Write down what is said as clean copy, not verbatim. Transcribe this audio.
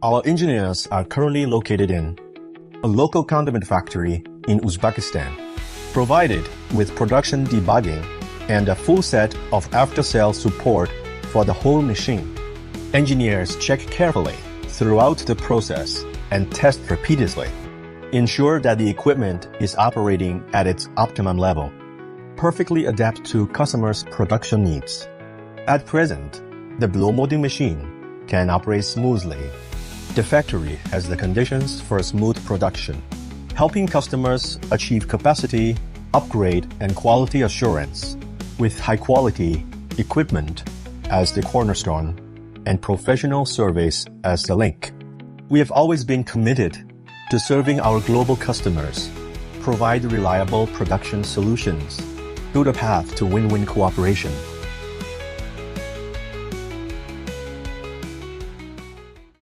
Our engineers are currently located in a local condiment factory in Uzbekistan, provided with production debugging and a full set of after-sales support for the whole machine. Engineers check carefully throughout the process and test repeatedly. Ensure that the equipment is operating at its optimum level. Perfectly adapt to customers' production needs. At present, the blow molding machine can operate smoothly. The factory has the conditions for smooth production, helping customers achieve capacity, upgrade, and quality assurance, with high-quality equipment as the cornerstone and professional service as the link. We have always been committed to serving our global customers, provide reliable production solutions through the path to win-win cooperation.